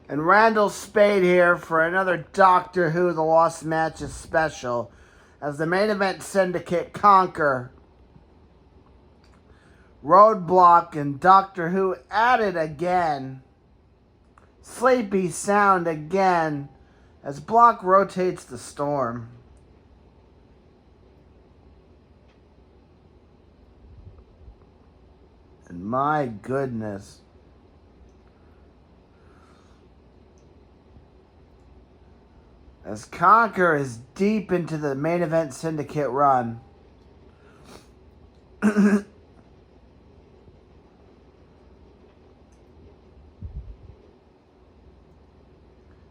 And Randall Spade here for another Doctor Who The Lost Matches special as the main event syndicate conquer Roadblock and Doctor Who at it again. Sleepy sound again as Block rotates the storm. And my goodness. As Conquer is deep into the main event syndicate run.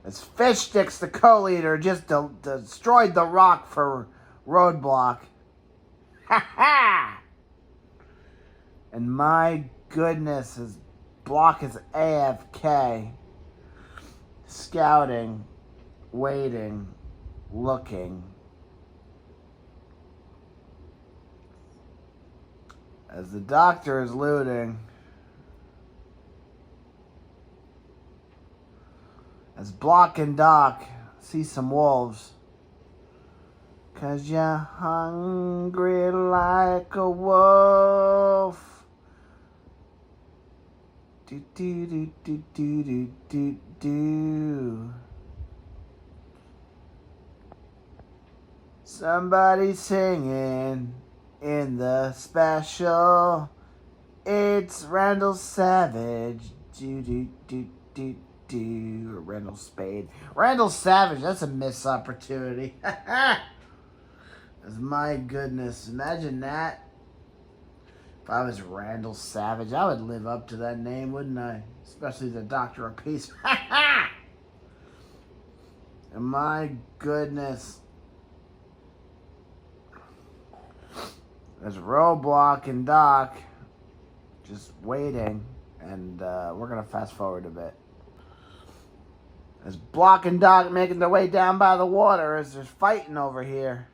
As Fish Sticks, the co-leader, just destroyed the Rock for Roadblock. Ha ha! And my goodness, his Block is AFK. Scouting. Waiting, looking, as the Doctor is looting, as Block and Doc see some wolves, 'cause you're hungry like a wolf. Do do do do do do do do. Somebody singing in the special. It's Randall Savage. Do do do do do. Or Randall Spade. Randall Savage. That's a missed opportunity. That's my goodness. Imagine that. If I was Randall Savage, I would live up to that name, wouldn't I? Especially the Doctor of Peace. And my goodness. There's Roadblock and Doc just waiting, and we're going to fast forward a bit. There's Block and Doc making their way down by the water as there's fighting over here.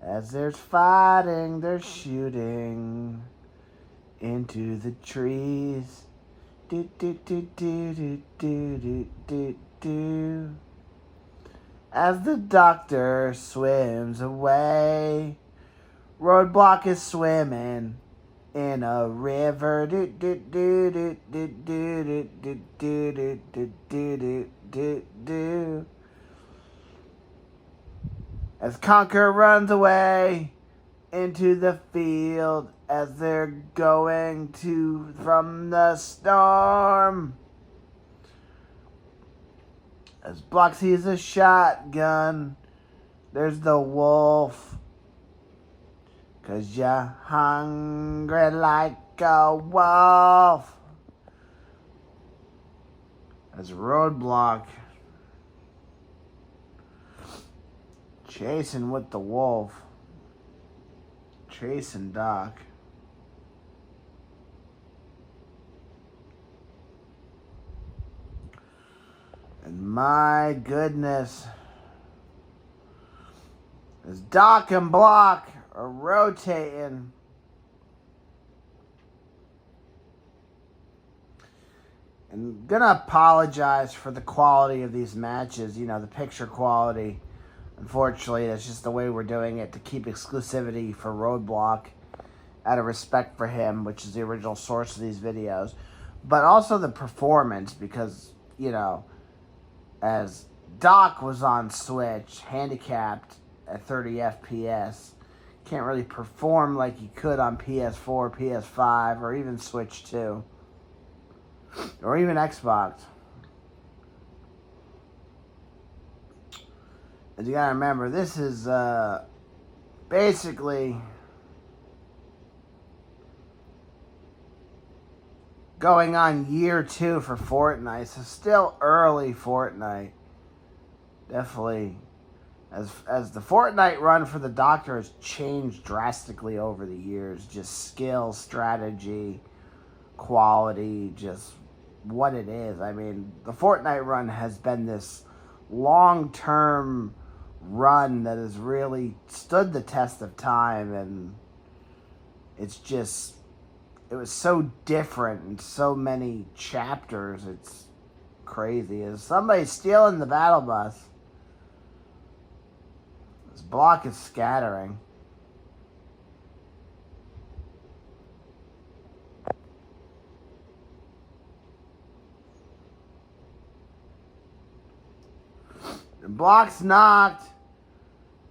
As there's fighting, they're shooting into the trees. Do do do do do do do do do. As the Doctor swims away, Roadblock is swimming in a river. Do do do do do do do do do do do do do. As Conquer runs away into the field as they're going to from the storm. As Block sees a shotgun, there's the wolf. 'Cause you're hungry like a wolf. As Roadblock chasing with the wolf, chasing Doc. And my goodness, as Doc and Block are rotating, and I'm gonna apologize for the quality of these matches, you know, the picture quality. Unfortunately, that's just the way we're doing it to keep exclusivity for Roadblock out of respect for him, which is the original source of these videos. But also the performance, because, you know, as Doc was on Switch, handicapped at 30 FPS, can't really perform like he could on PS4, PS5, or even Switch 2, or even Xbox. And you gotta remember, this is basically going on year 2 for Fortnite, so still early Fortnite. Definitely, as the Fortnite run for the Doctor has changed drastically over the years, just skill, strategy, quality, just what it is. I mean, the Fortnite run has been this long-term run that has really stood the test of time, and it's it was so different in so many chapters. It's crazy. Is somebody stealing the battle bus? This block is scattering. The block's knocked.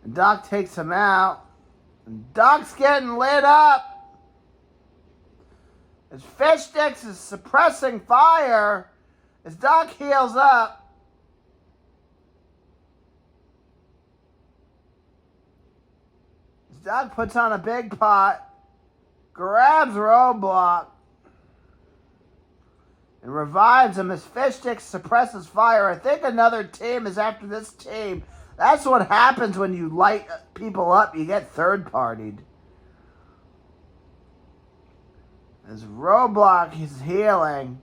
And Doc takes him out. And Doc's getting lit up. As Fish Sticks is suppressing fire. As Doc heals up. As Doc puts on a big pot. Grabs Roadblock. And revives him as Fish Sticks suppresses fire. I think another team is after this team. That's what happens when you light people up. You get third-partied. As Roadblock is healing.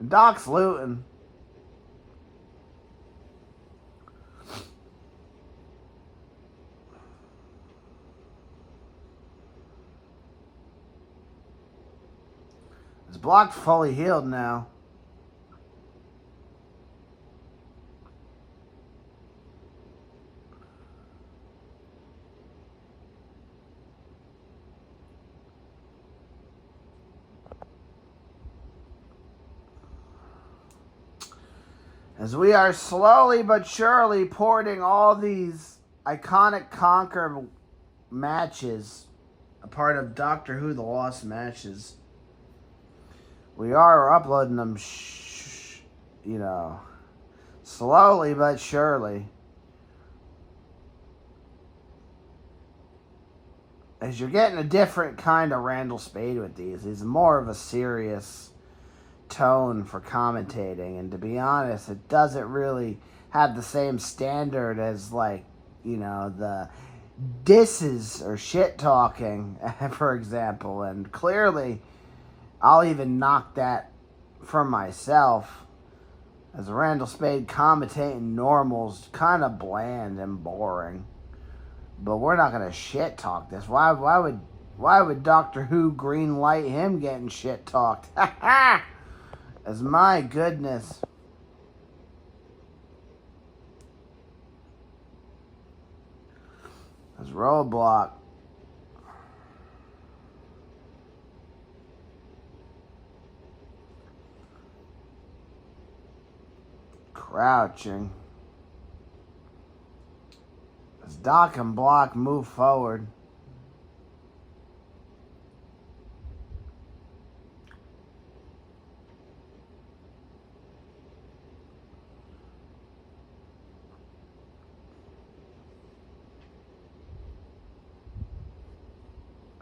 And Doc's looting. His block's fully healed now. As we are slowly but surely porting all these iconic KONQUER matches, a part of Doctor Who The Lost Matches, we are uploading them, slowly but surely. As you're getting a different kind of Randall Spade with these. He's more of a serious tone for commentating, and to be honest, it doesn't really have the same standard as the disses or shit talking, for example. And clearly I'll even knock that for myself, as Randall Spade commentating normal's kind of bland and boring. But we're not gonna shit talk this. Why would Doctor Who green light him getting shit talked? As my goodness. As Roadblock. Crouching. As Doc and Block move forward.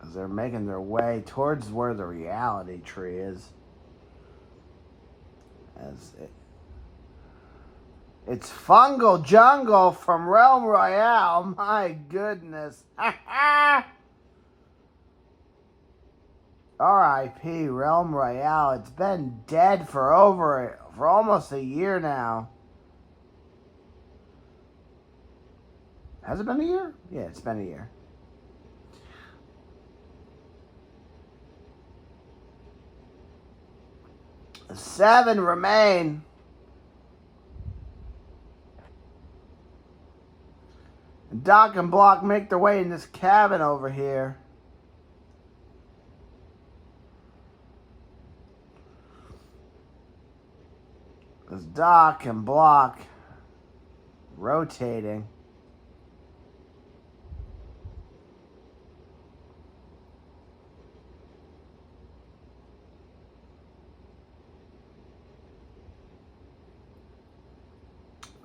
As they're making their way towards where the reality tree is. It's Fungal Jungle from Realm Royale. My goodness. R.I.P. Realm Royale. It's been dead for almost a year now. Has it been a year? Yeah, it's been a year. Seven remain. Doc and Block make their way in this cabin over here. As Doc and Block rotating.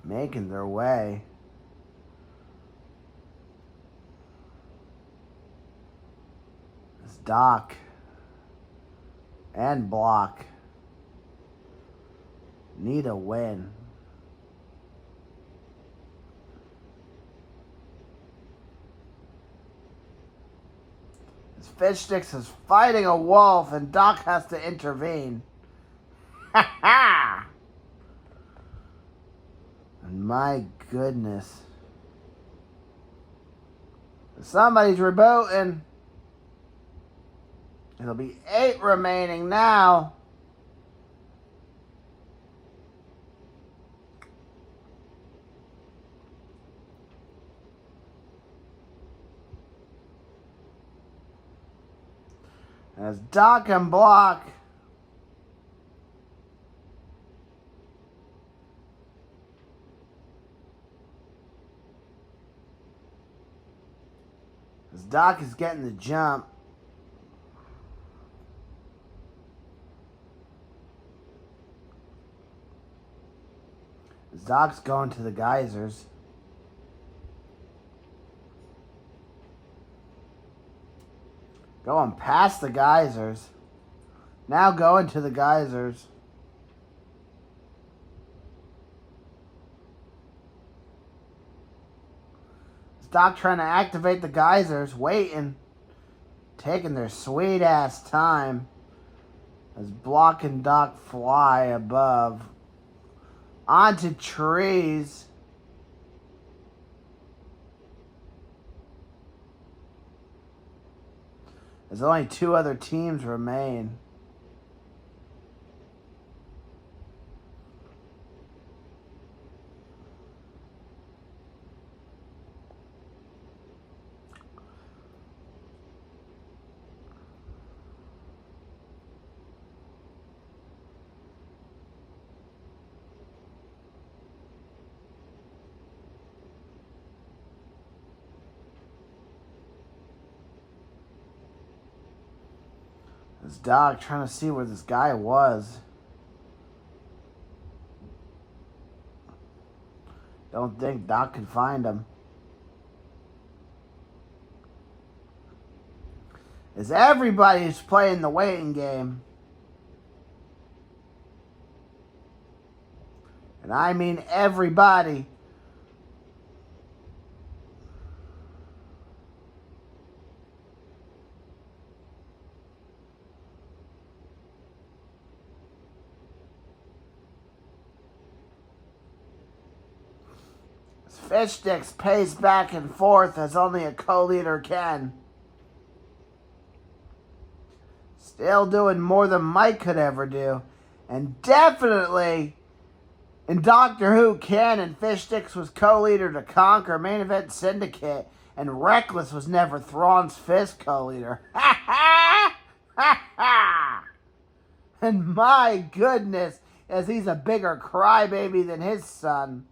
Making their way. As Doc and Block need a win. As Fish Sticks is fighting a wolf and Doc has to intervene. Ha ha! And my goodness. Somebody's rebooting. There'll be 8 remaining now. As Doc and block. As Doc is getting the jump. As Doc's going to the geysers. Going past the geysers. Now going to the geysers. Doc trying to activate the geysers, waiting, taking their sweet ass time as Block and Doc fly above onto trees. There's only 2 other teams remain. This Doc trying to see where this guy was. Don't think Doc can find him. As everybody's playing the waiting game. And I mean everybody. Fish Sticks pace back and forth as only a co-leader can. Still doing more than Mike could ever do. And definitely in Doctor Who canon, Fish Sticks was co-leader to Conquer, Main Event Syndicate, and Reckless was never Thrawn's Fist co-leader. Ha ha! Ha ha! And my goodness, as he's a bigger crybaby than his son.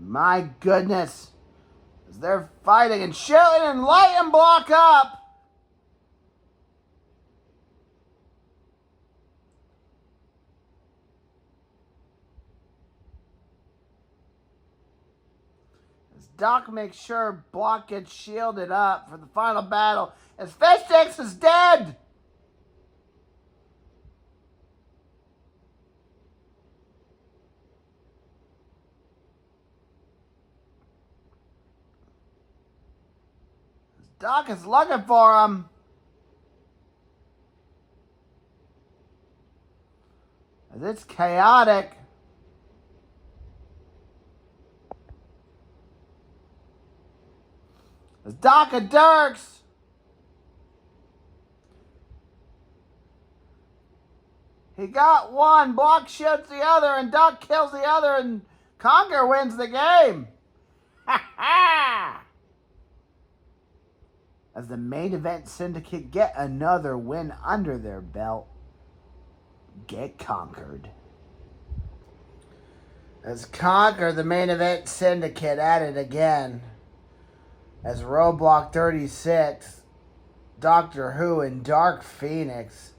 My goodness, as they're fighting and shooting and lighting Block up. As Doc makes sure Block gets shielded up for the final battle, as Fish Sticks is dead. Doc is looking for him. As it's chaotic. As Doc and Dirks. He got one. Block shoots the other, and Doc kills the other, and Conquer wins the game. Ha ha! As the Main Event Syndicate get another win under their belt, get conquered. As Conquer, the Main Event Syndicate at it again. As Roadblock 36, Doctor Who, and Dark Phoenix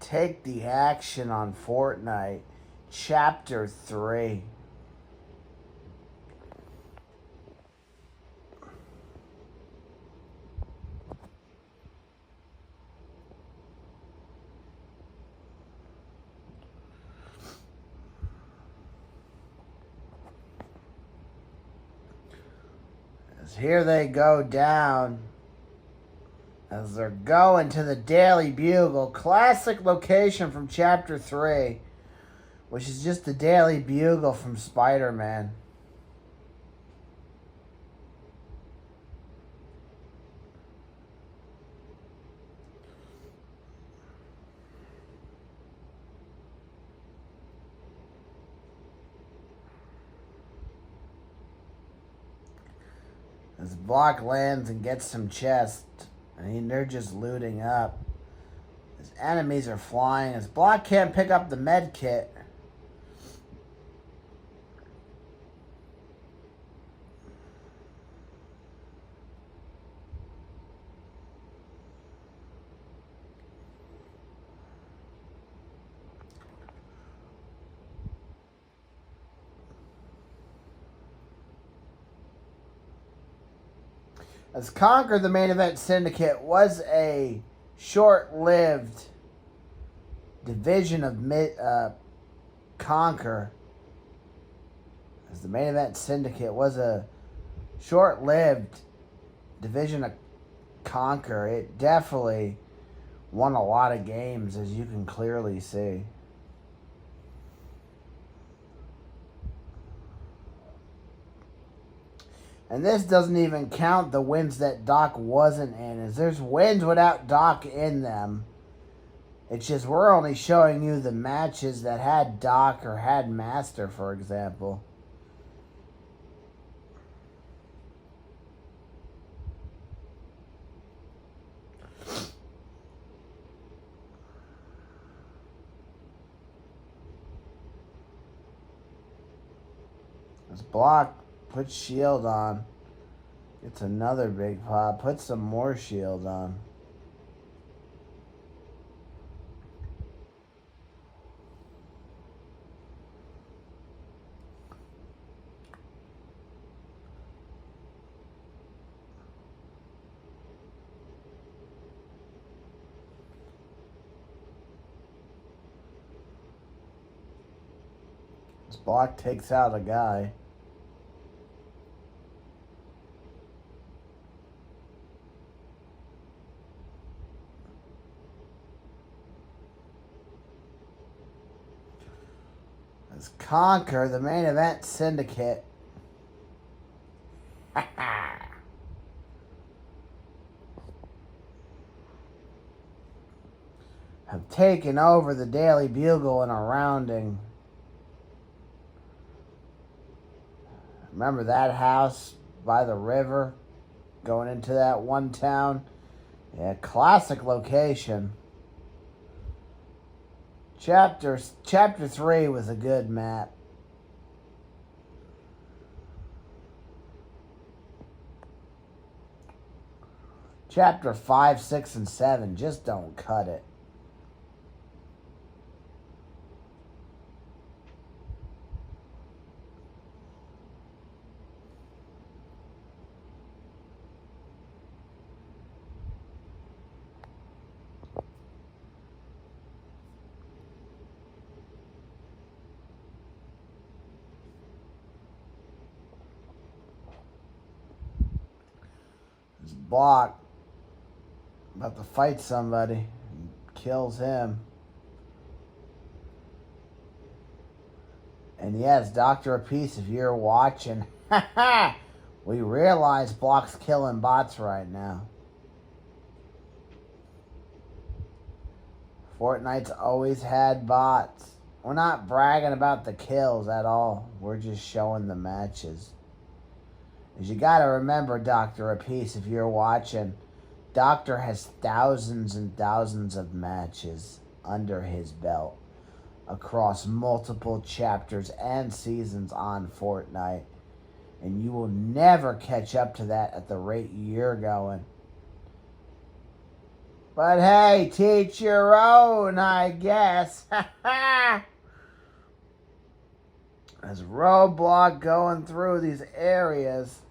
take the action on Fortnite, Chapter 3. Here they go down As they're going to the Daily Bugle, classic location from Chapter 3, which is just the Daily Bugle from Spider-Man. As Block lands and gets some chest, and they're just looting up. His enemies are flying. As Block can't pick up the med kit. As Conquer, the main event syndicate, was a short-lived division of Conquer. As the main event syndicate was a short-lived division of Conquer, it definitely won a lot of games, as you can clearly see. And this doesn't even count the wins that Doc wasn't in. As there's wins without Doc in them. It's just we're only showing you the matches that had Doc or had Master, for example. This Block puts shield on. It's another big pop. Put some more shield on. This Block takes out a guy. As Conquer, the main event syndicate. Have taken over the Daily Bugle in a rounding. Remember that house by the river going into that one town? Yeah, classic location. Chapter 3 was a good map. Chapter 5, 6, and 7 just don't cut it. This Block about to fight somebody. Kills him. And yes, Dr. Apiece, if you're watching, we realize Block's killing bots right now. Fortnite's always had bots. We're not bragging about the kills at all. We're just showing the matches. As you gotta remember, Dr. Apiece, if you're watching, Doctor has thousands and thousands of matches under his belt across multiple chapters and seasons on Fortnite. And you will never catch up to that at the rate you're going. But hey, teach your own, I guess. As Roadblock going through these areas.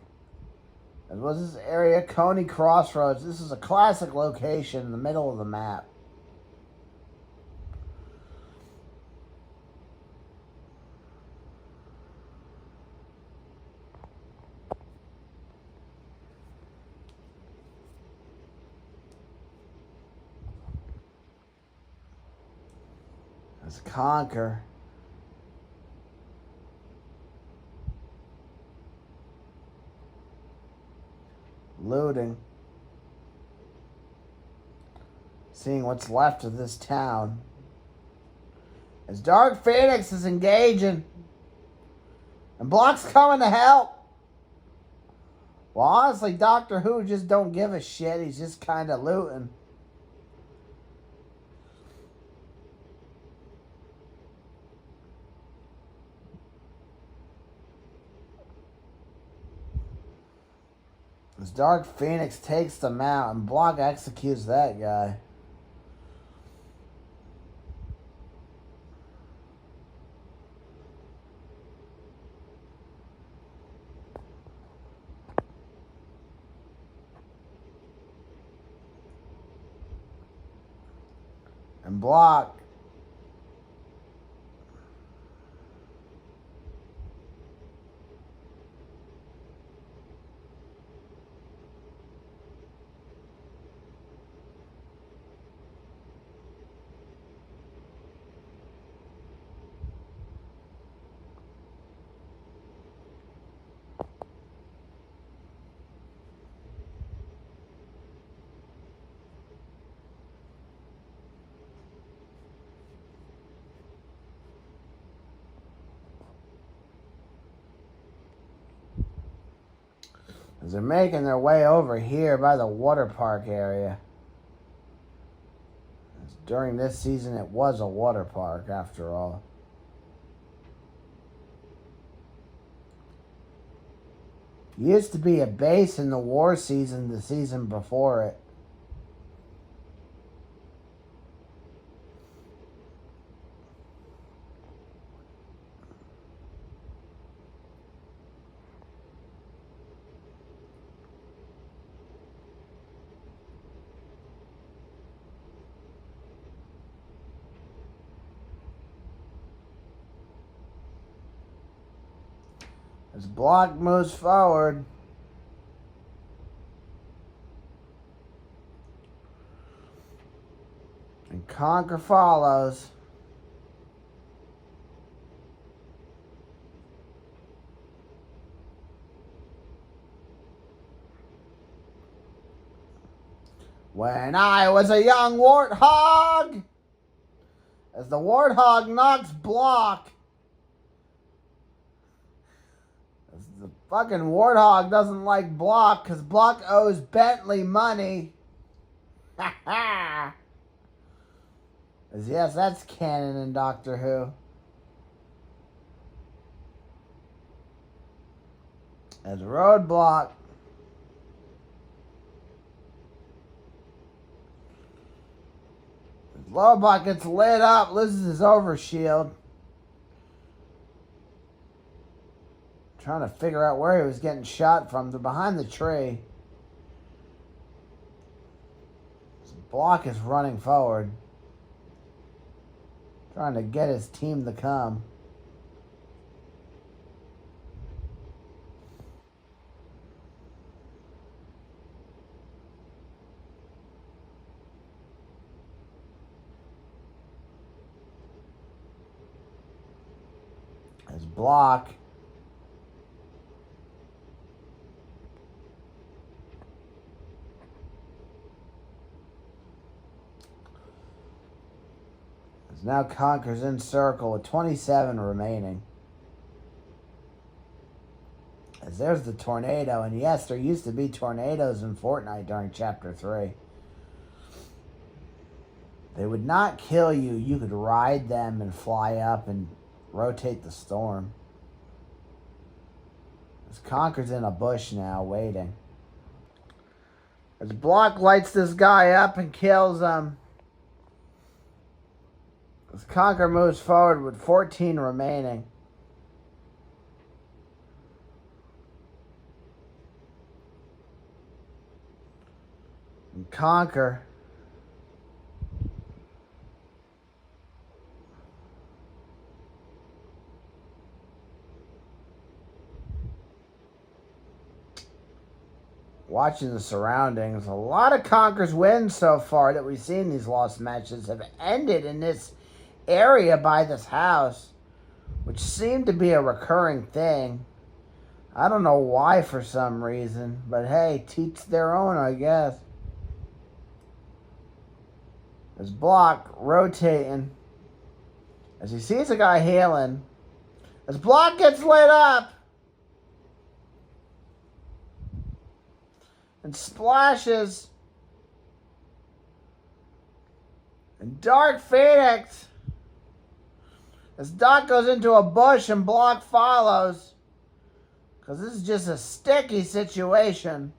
As was this area, Coney Crossroads. This is a classic location in the middle of the map. As Conquer looting, seeing what's left of this town. As Dark Phoenix is engaging, and Block's coming to help. Well, honestly, Doctor Who just don't give a shit. He's just kind of looting. As Dark Phoenix takes them out, and Block executes that guy. And Block as they're making their way over here by the water park area. As during this season, it was a water park after all. Used to be a base in the war season, the season before it. As Block moves forward, and Conquer follows. When I was a young warthog, as the warthog knocks Block. The fucking warthog doesn't like Block because Block owes Bentley money. Ha ha! Yes, that's canon in Doctor Who. As Roadblock. As Roadblock gets lit up, loses his overshield. Trying to figure out where he was getting shot from. They're behind the tree. This Block is running forward. Trying to get his team to come. As Block now Conquer's in circle with 27 remaining. As there's the tornado, and yes, there used to be tornadoes in Fortnite during Chapter 3. They would not kill you. You could ride them and fly up and rotate the storm. As Conquer's in a bush now, waiting. As Block lights this guy up and kills him. As Conquer moves forward with 14 remaining. And Conquer watching the surroundings. A lot of Conquer's wins so far that we've seen in these lost matches have ended in this area by this house, which seemed to be a recurring thing. I don't know why for some reason, but hey, teach their own, I guess. There's Block rotating as he sees a guy healing. As Block gets lit up and splashes, and Dark Phoenix, as Doc goes into a bush and Block follows, because this is just a sticky situation.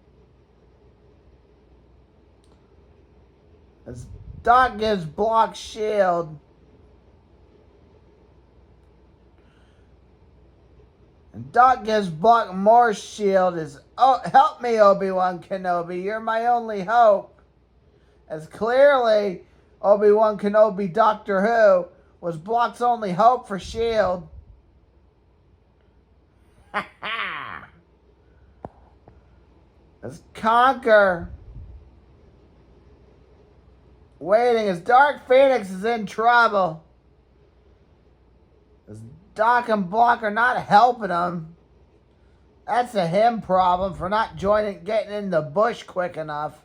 As Doc gives Block shield, and Doc gives Block more shield. Oh, help me, Obi-Wan Kenobi, you're my only hope. As clearly Obi-Wan Kenobi Doctor Who was Block's only hope for shield. As KONQUER waiting as Dark Phoenix is in trouble. As Doc and Block are not helping him. That's a him problem for not getting in the bush quick enough.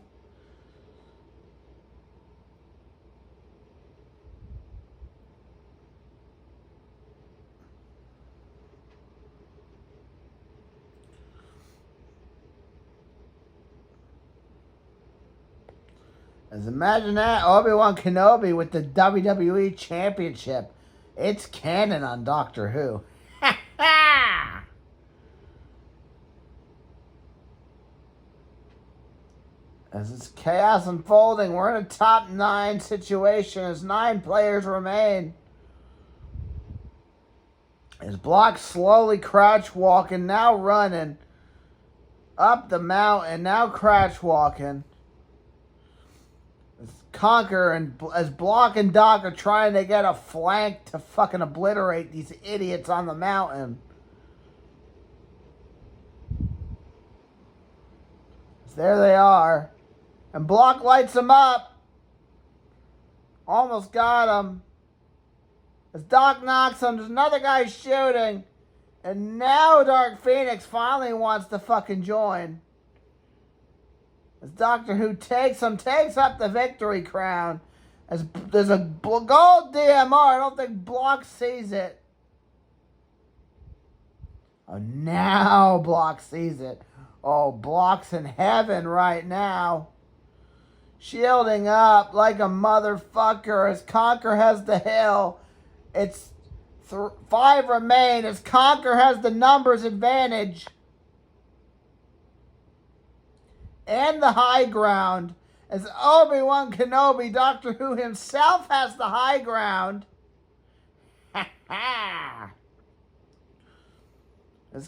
As imagine that, Obi-Wan Kenobi with the WWE Championship. It's canon on Doctor Who. As it's chaos unfolding, we're in a top 9 situation as 9 players remain. As Block slowly crouch walking, now running up the mountain, now crouch walking. As KONQUER and as Block and Doc are trying to get a flank to fucking obliterate these idiots on the mountain. As there they are. And Block lights them up. Almost got him. As Doc knocks him, there's another guy shooting. And now Dark Phoenix finally wants to fucking join. As Doctor Who takes up the victory crown. As there's a gold DMR. I don't think Block sees it. Oh, now Block sees it. Oh, Block's in heaven right now. Shielding up like a motherfucker as KONQUER has the hill. It's 5 remain as KONQUER has the numbers advantage. And the high ground. As Obi-Wan Kenobi, Doctor Who himself has the high ground. As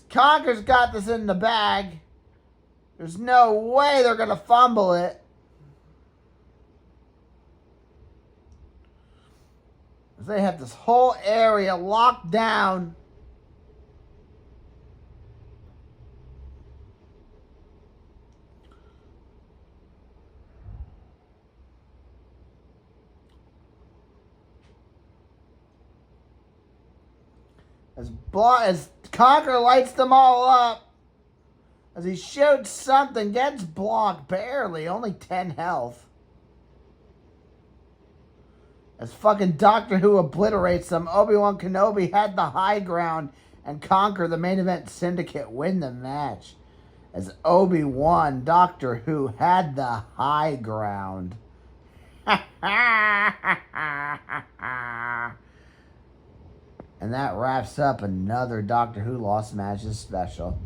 KONQUER's got this in the bag. There's no way they're going to fumble it. As they have this whole area locked down. As KONQUER lights them all up. As he shoots something, gets blocked barely, only 10 health. As fucking Doctor Who obliterates them, Obi-Wan Kenobi had the high ground and KONQUER, the main event syndicate, win the match. As Obi-Wan, Doctor Who had the high ground. And that wraps up another Doctor Who Lost Matches special.